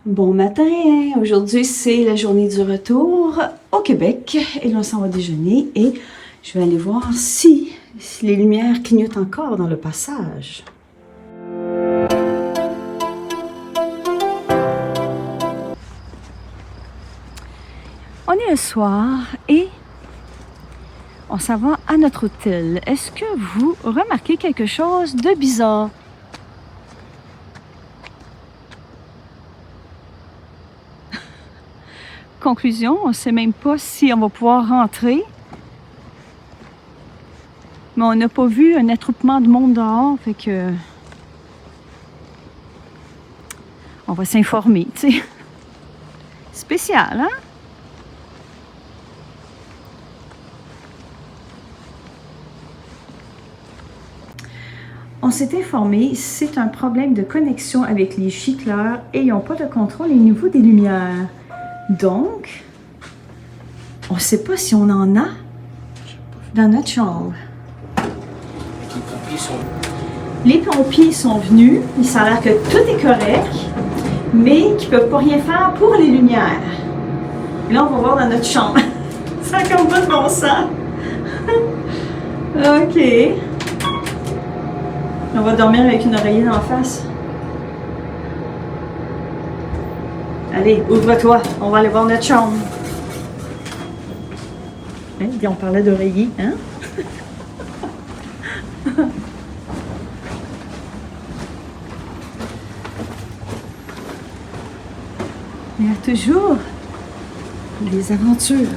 Bon matin, aujourd'hui c'est la journée du retour au Québec et là on s'en va déjeuner et je vais aller voir si les lumières clignotent encore dans le passage. On est le soir et on s'en va à notre hôtel. Est-ce que vous remarquez quelque chose de bizarre? Conclusion, on ne sait même pas si on va pouvoir rentrer. Mais on n'a pas vu un attroupement de monde dehors, fait que on va s'informer, tu sais. Spécial, hein? On s'est informé, c'est un problème de connexion avec les gicleurs et ils n'ont pas de contrôle au niveau des lumières. Donc, on ne sait pas si on en a dans notre chambre. Les pompiers sont venus, il a l'air que tout est correct, mais qu'ils ne peuvent pas rien faire pour les lumières. Et là, on va voir dans notre chambre. Ça a comme pas de bon sens. OK. On va dormir avec une oreiller en face. Allez, ouvre-toi, on va aller voir notre chambre. Hein, on parlait d'oreiller, hein? Il y a toujours des aventures.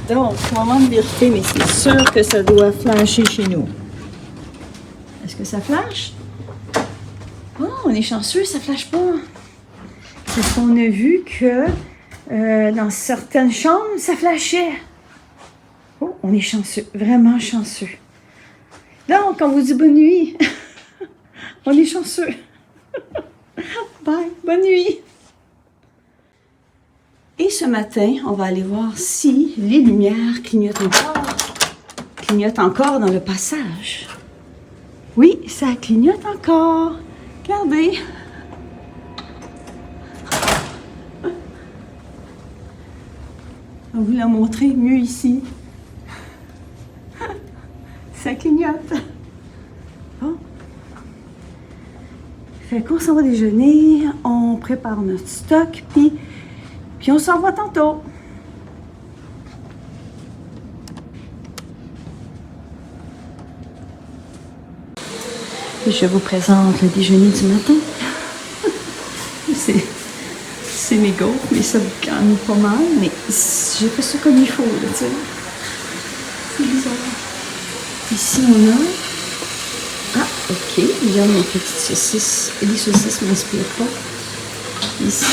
Donc, moment de vérité, mais c'est sûr que ça doit flasher chez nous. Est-ce que ça flash? Oh, on est chanceux, ça flash pas. Parce qu'on a vu que dans certaines chambres, ça flashait. Oh, on est chanceux, vraiment chanceux. Donc, on vous dit bonne nuit. On est chanceux. Bye, bonne nuit. Et ce matin, on va aller voir si les lumières clignotent encore dans le passage. Oui, ça clignote encore. Regardez. On va vous la montrer mieux ici. Ça clignote. Bon. Fait qu'on s'en va déjeuner, on prépare notre stock, puis on s'en va tantôt. Je vous présente le déjeuner du matin. C'est mes gaufres, mais ça vous calme pas mal. Mais j'ai fait ça comme il faut, là, tu sais. C'est bizarre. Ici, on a... Ah, OK. Il y a mes petites saucisses. Les saucisses ne m'inspirent pas. Ici,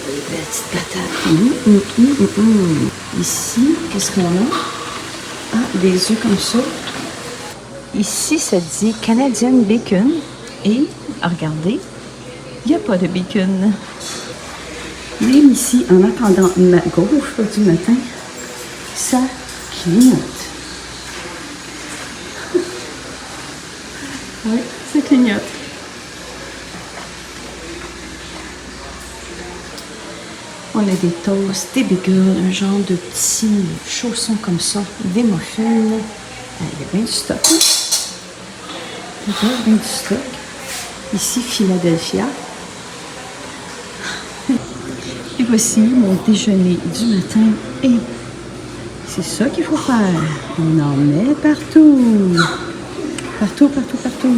les petites patates. Ici, qu'est-ce qu'on a? Ah, des œufs comme ça. Ici, ça dit Canadian Bacon. Et, regardez, il n'y a pas de bacon. Même ici, en attendant ma gaufre du matin, ça clignote. Oui, ça clignote. On a des toasts, des bagels, un genre de petits chaussons comme ça, des muffins. Il y a bien du stock. Il y a bien du stock. Ici, Philadelphia. Et voici mon déjeuner du matin. Et c'est ça qu'il faut faire. On en met partout. Partout, partout, partout.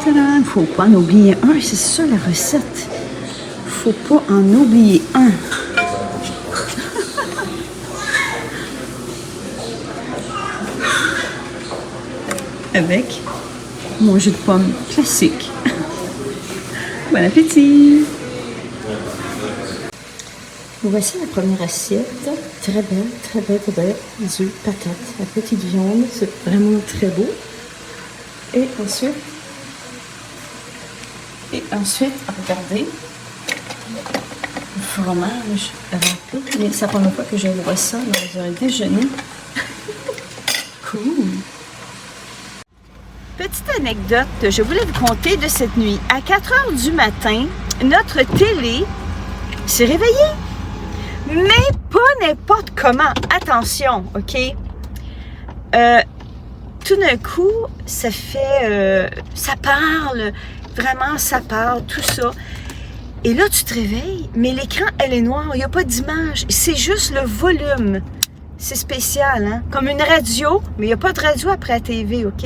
Tadam! Il ne faut pas en oublier un. C'est ça la recette. Il ne faut pas en oublier un. Avec mon jus de pomme classique. Bon appétit! Voici la première assiette. Très belle, très belle, très belle. Des œufs, patates, la petite viande. C'est vraiment très beau. Et ensuite, regardez, le fromage râpé. Mais c'est la première fois que je vois ça dans un déjeuner. Cool! Petit petite anecdote, je voulais vous conter de cette nuit. À 4 heures du matin, notre télé s'est réveillée. Mais pas n'importe comment. Attention, OK? Tout d'un coup, ça fait... ça parle. Vraiment, ça parle, tout ça. Et là, tu te réveilles, mais l'écran, elle est noire. Il n'y a pas d'image. C'est juste le volume. C'est spécial, hein? Comme une radio, mais il n'y a pas de radio après la TV, OK?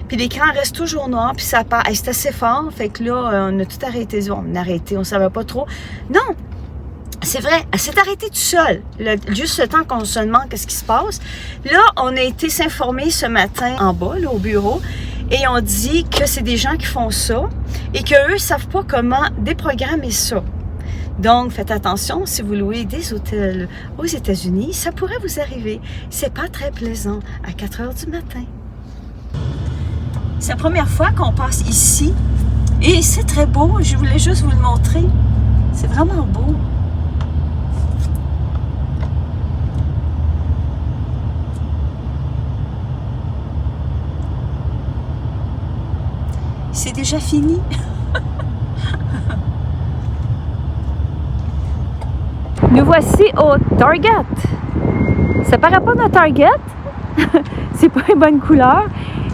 Puis l'écran reste toujours noir, puis ça part. C'est assez fort, fait que là, on a tout arrêté. Bon, on a arrêté, on ne savait pas trop. Non! C'est vrai, elle s'est arrêtée tout seul. Juste le temps qu'on se demande qu'est-ce qui se passe. Là, on a été s'informer ce matin en bas, là, au bureau, et on dit que c'est des gens qui font ça et qu'eux ne savent pas comment déprogrammer ça. Donc, faites attention, si vous louez des hôtels aux États-Unis, ça pourrait vous arriver. C'est pas très plaisant à 4 heures du matin. C'est la première fois qu'on passe ici et c'est très beau. Je voulais juste vous le montrer. C'est vraiment beau. C'est déjà fini. Nous voici au Target. Ça paraît pas notre Target. C'est pas une bonne couleur.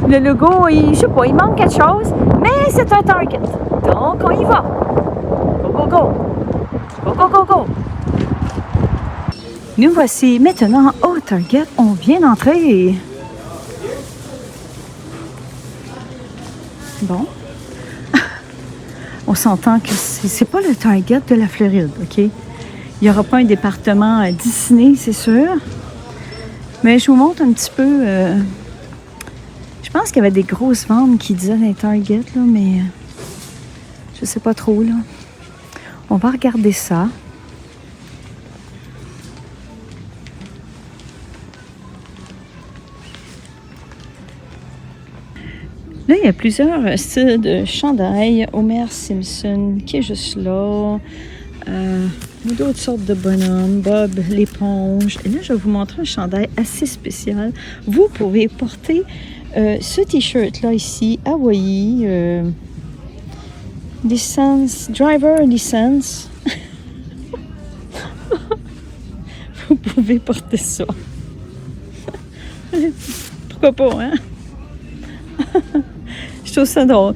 Le logo, je sais pas, il manque quelque chose. Mais c'est un Target. Donc, on y va. Go, go, go. Go, go, go, go. Nous voici maintenant au Target. On vient d'entrer. Bon. On s'entend que c'est pas le Target de la Floride, OK? Il n'y aura pas un département Disney, c'est sûr. Mais je vous montre un petit peu... je pense qu'il y avait des grosses ventes qui disaient les Target, là, mais je sais pas trop, là. On va regarder ça. Là, il y a plusieurs styles de chandail. Homer Simpson qui est juste là. D'autres sortes de bonhommes. Bob l'éponge. Et là, je vais vous montrer un chandail assez spécial. Vous pouvez porter ce t-shirt-là ici, Hawaii. License, driver license. Vous pouvez porter ça. Pourquoi pas, hein? Je trouve ça drôle.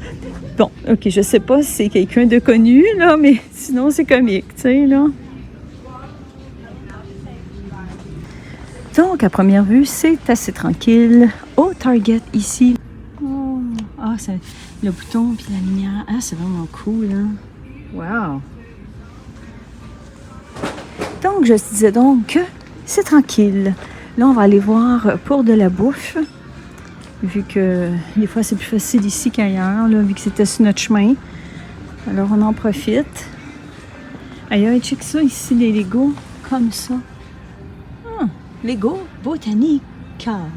Bon, OK, je sais pas si c'est quelqu'un de connu, là, mais sinon, c'est comique, tu sais, là. Donc, à première vue, c'est assez tranquille. Au Target, ici. Oh, ah, c'est le bouton puis la lumière. Ah, c'est vraiment cool, hein. Wow! Donc, je disais donc que c'est tranquille. Là, on va aller voir pour de la bouffe. Vu que des fois, c'est plus facile ici qu'ailleurs, là, vu que c'était sur notre chemin. Alors, on en profite. Ailleurs, check ça ici, les Legos, comme ça. Ah, Lego Botanical.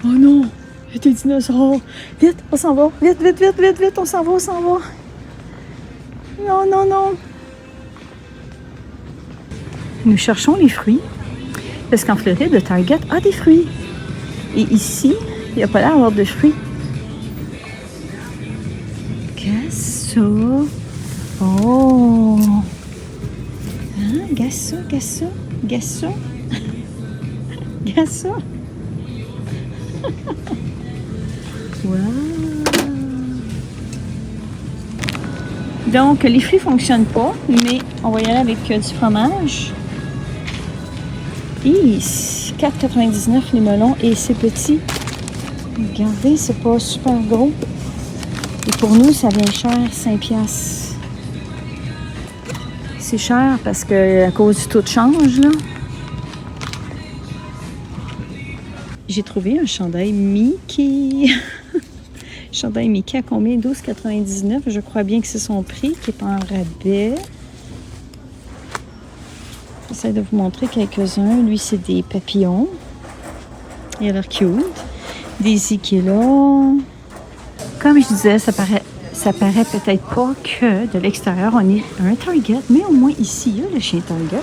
Oh non, il y a des dinosaures. Vite, on s'en va. Vite, vite, vite, vite, vite, on s'en va, on s'en va. Non, non, non. Nous cherchons les fruits. Parce qu'en Floride, le Target a des fruits. Et ici, il n'y a pas l'air d'avoir de fruits. Qu'est-ce que ça? Oh! Hein? Gasso, gasso, gasso. Gasso. Wow! Donc, les fruits ne fonctionnent pas, mais on va y aller avec du fromage. Et 4,99 les melons et c'est petit. Regardez, c'est pas super gros. Et pour nous, ça vient cher, 5 piastres. C'est cher parce que à cause du taux de change, là. J'ai trouvé un chandail Mickey. Chandail Mickey à combien? 12,99. Je crois bien que c'est son prix qui n'est pas en rabais. J'essaie de vous montrer quelques-uns. Lui, c'est des papillons. Il a l'air cute. Daisy qui est là. Comme je disais, ça paraît peut-être pas que de l'extérieur, on est un Target, mais au moins ici, il y a le chien Target.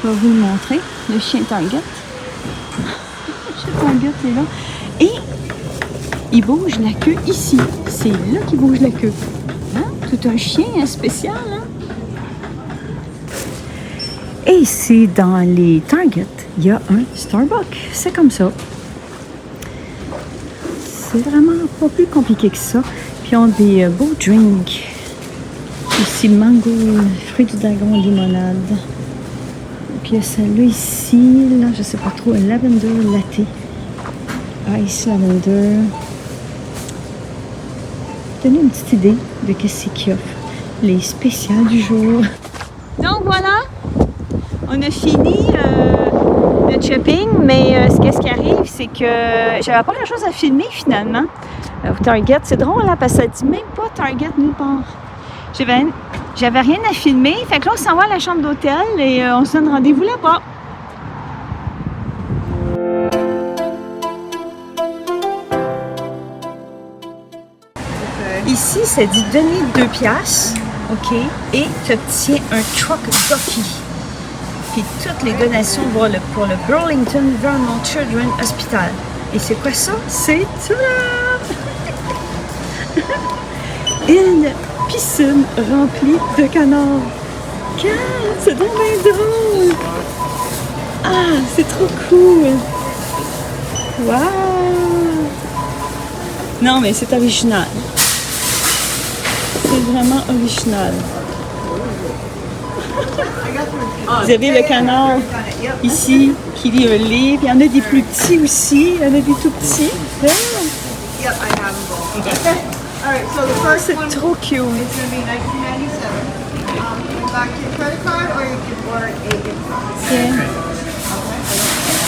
Je vais vous le montrer. Le chien Target. Le chien Target est là. Et il bouge la queue ici. C'est là qu'il bouge la queue. Hein? Tout un chien spécial, hein? Et ici, dans les Target, il y a un Starbucks. C'est comme ça. C'est vraiment pas plus compliqué que ça. Puis ils ont des beaux drinks. Ici, mango, fruits du dragon, limonade. Puis il y a celle-là ici, là, je sais pas trop, un lavender latte. Ice lavender. Donnez une petite idée de qu'est-ce qu'il offre. Les spéciales du jour. Donc voilà, on a fini le shopping, mais qu'est-ce qui arrive, c'est que j'avais pas grand-chose à filmer finalement. Au Target, c'est drôle là, parce que ça dit même pas Target nulle part. J'avais rien à filmer, fait que là on s'en va à la chambre d'hôtel et on se donne rendez-vous là-bas. Ici, ça dit donner 2 piastres, ok, et tu obtiens un truck Ducky. Puis toutes les donations vont pour le Burlington Vermont Children's Hospital. Et c'est quoi ça? C'est ça! Une piscine remplie de canards. C'est donc bien drôle! Ah, c'est trop cool! Wow! Non, mais c'est original. C'est vraiment original. Vous avez le canard ici qui lit un livre. Il y en a des plus petits aussi. Il y en a des tout petits. C'est trop cute.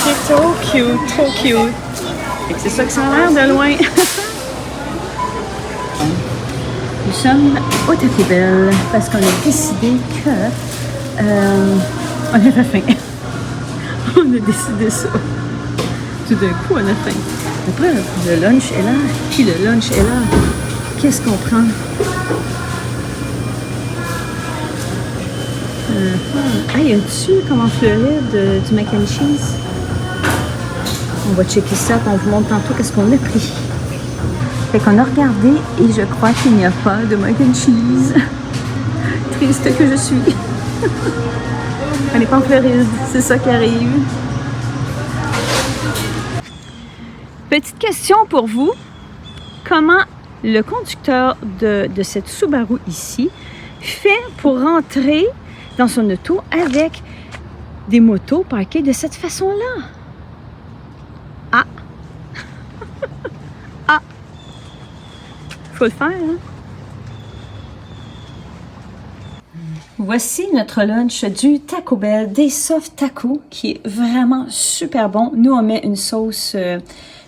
C'est trop cute, trop cute. C'est ça que ça a l'air de loin. Nous sommes au Taco Bell parce qu'on a décidé que on avait faim. On a décidé ça. Tout d'un coup, on a faim. Après, le lunch est là. Puis le lunch est là. Qu'est-ce qu'on prend? Hey, as-tu comme en Floride du mac and cheese? On va checker ça, puis on vous montre tantôt qu'est-ce qu'on a pris. Fait qu'on a regardé et je crois qu'il n'y a pas de mac and cheese. Triste que je suis. On n'est pas en Floride, c'est ça qui arrive. Petite question pour vous. Comment le conducteur de cette Subaru ici fait pour rentrer dans son auto avec des motos parquées de cette façon-là? Ah! Ah! Faut le faire, hein? Voici notre lunch du Taco Bell, des soft tacos, qui est vraiment super bon. Nous, on met une sauce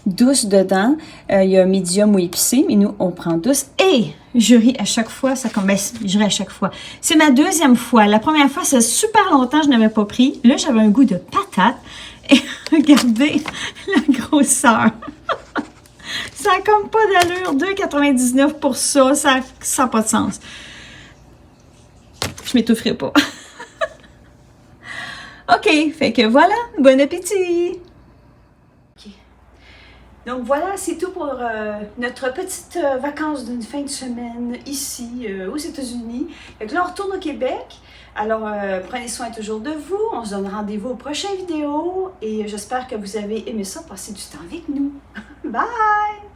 douce dedans. Il y a medium ou épicé, mais nous, on prend douce. Et je ris à chaque fois, je ris à chaque fois. C'est ma deuxième fois. La première fois, ça super longtemps, je n'avais pas pris. Là, j'avais un goût de patate. Et regardez la grosseur. Ça n'a comme pas d'allure. 2,99 pour ça. Ça n'a pas de sens. Je m'étoufferai pas. OK, fait que voilà. Bon appétit! Okay. Donc voilà, c'est tout pour notre petite vacances d'une fin de semaine ici aux États-Unis. Fait que là, on retourne au Québec. Alors, prenez soin toujours de vous. On se donne rendez-vous aux prochaines vidéos. Et j'espère que vous avez aimé ça, passer du temps avec nous. Bye!